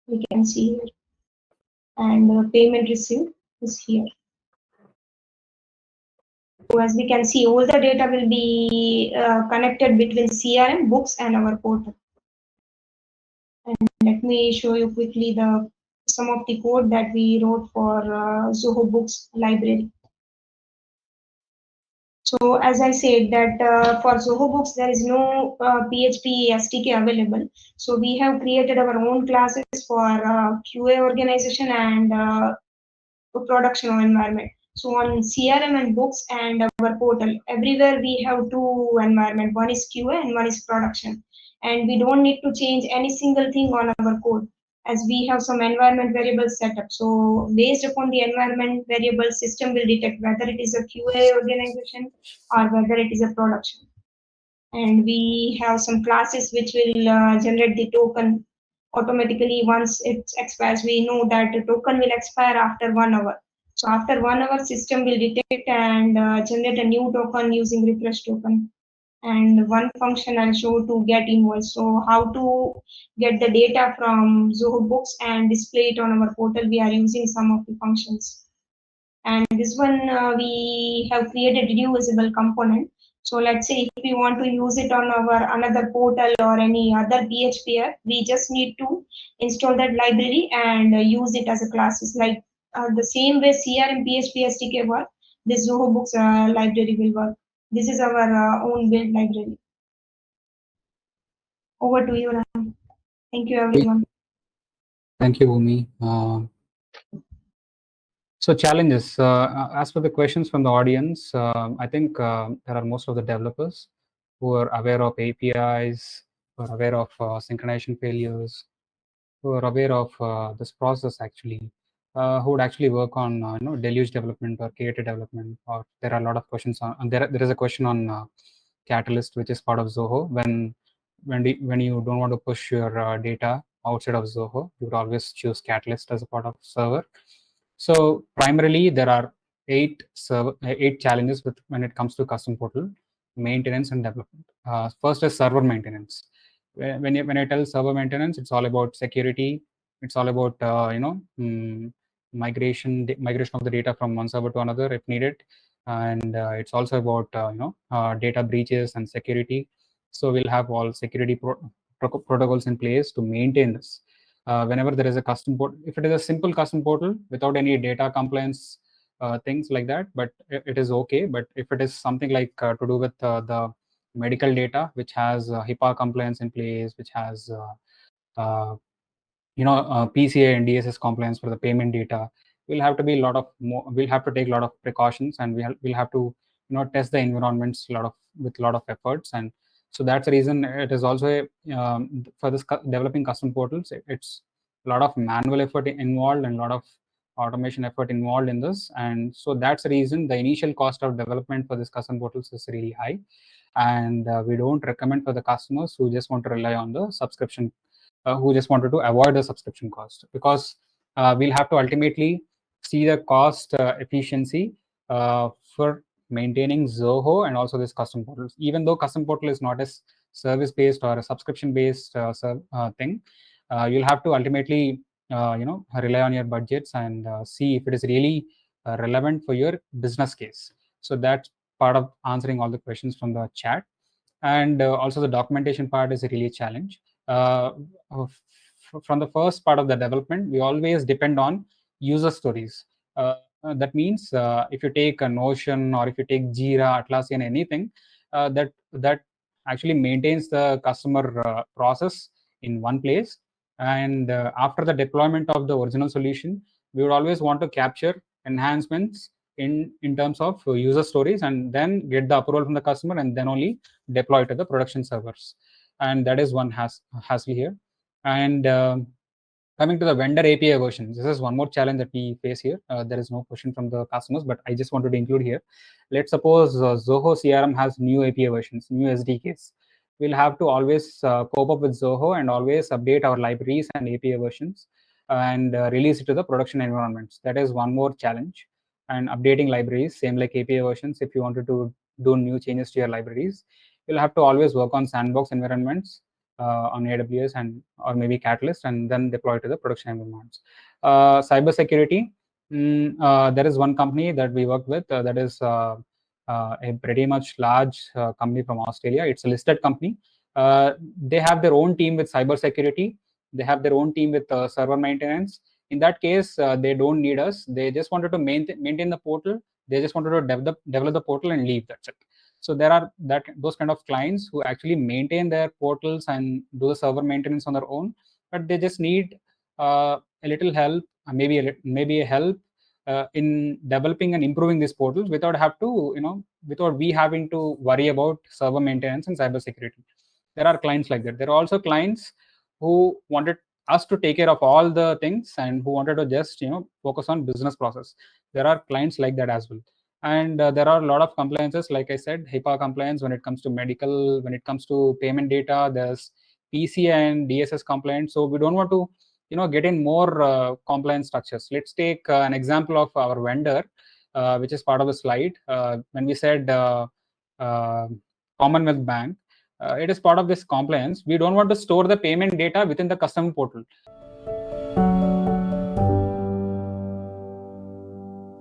We can see here. And payment received is here. So as we can see, all the data will be connected between CRM, books, and our portal. And let me show you quickly some of the code that we wrote for Zoho Books library. So as I said that for Zoho Books, there is no PHP SDK available. So we have created our own classes for QA organization and production environment. So on CRM and books and our portal, everywhere we have two environment. One is QA and one is production. And we don't need to change any single thing on our code as we have some environment variables set up. So based upon the environment variable, system will detect whether it is a QA organization or whether it is a production. And we have some classes which will generate the token automatically. Once it expires, we know that the token will expire after 1 hour. So after 1 hour, system will detect and generate a new token using refresh token. And one function I'll show to get invoice. So how to get the data from Zoho Books and display it on our portal. We are using some of the functions. And this one we have created reusable component. So let's say if we want to use it on our another portal or any other PHP app, we just need to install that library and use it as a class. It's like the same way CRM PHP SDK work, this Zoho Books library will work. This is our own build library. Over to you, Ram. Thank you, everyone.
Thank you, Bhoomi. So challenges, as for the questions from the audience, I think there are most of the developers who are aware of APIs, who are aware of synchronization failures, who are aware of this process actually, who would actually work on Deluge development or KT development. Or there are a lot of questions on. There is a question on Catalyst, which is part of Zoho. When you don't want to push your data outside of Zoho, you would always choose Catalyst as a part of server. So primarily, there are 8 challenges when it comes to custom portal maintenance and development. First is server maintenance. When I tell server maintenance, it's all about security. It's all about migration of the data from one server to another if needed, and it's also about data breaches and security. So we'll have all security protocols in place to maintain this. Whenever there is a custom portal, if it is a simple custom portal without any data compliance things like that, but it is okay. But if it is something like to do with the medical data, which has HIPAA compliance in place, which has PCI and DSS compliance for the payment data, we'll have to be we'll have to take a lot of precautions, and we'll have to test the environments with a lot of efforts. And so that's the reason it is also for this developing custom portals, it's a lot of manual effort involved and a lot of automation effort involved in this. And so that's the reason the initial cost of development for this custom portals is really high. And we don't recommend for the customers who just want to rely on the subscription, who just wanted to avoid the subscription cost, because we'll have to ultimately see the cost efficiency for maintaining Zoho and also this custom portals. Even though custom portal is not a service-based or a subscription-based thing, you'll have to ultimately rely on your budgets and see if it is really relevant for your business case. So that's part of answering all the questions from the chat. And also the documentation part is really a challenge. From the first part of the development, we always depend on user stories. That means if you take a Notion or if you take Jira, Atlassian, anything that actually maintains the customer process in one place. And after the deployment of the original solution, we would always want to capture enhancements in terms of user stories and then get the approval from the customer and then only deploy to the production servers. And that is one hassle here. And coming to the vendor API versions, this is one more challenge that we face here. There is no question from the customers, but I just wanted to include here. Let's suppose Zoho CRM has new API versions, new SDKs. We'll have to always cope up with Zoho and always update our libraries and API versions and release it to the production environments. That is one more challenge. And updating libraries, same like API versions, if you wanted to do new changes to your libraries, you'll have to always work on sandbox environments on AWS and or maybe Catalyst and then deploy to the production environments. Cybersecurity, there is one company that we worked with that is a pretty much large company from Australia. It's a listed company. They have their own team with cybersecurity. They have their own team with server maintenance. In that case, they don't need us. They just wanted to maintain the portal. They just wanted to develop the portal and leave. That's it. So there are those kind of clients who actually maintain their portals and do the server maintenance on their own, but they just need a little help, maybe a help in developing and improving these portals without we having to worry about server maintenance and cybersecurity. There are clients like that. There are also clients who wanted us to take care of all the things and who wanted to just focus on business process. There are clients like that as well. And there are a lot of compliances, like I said, HIPAA compliance when it comes to medical, when it comes to payment data, there's PC and DSS compliance. So we don't want to get in more compliance structures. Let's take an example of our vendor, which is part of the slide. When we said Commonwealth Bank, it is part of this compliance. We don't want to store the payment data within the customer portal.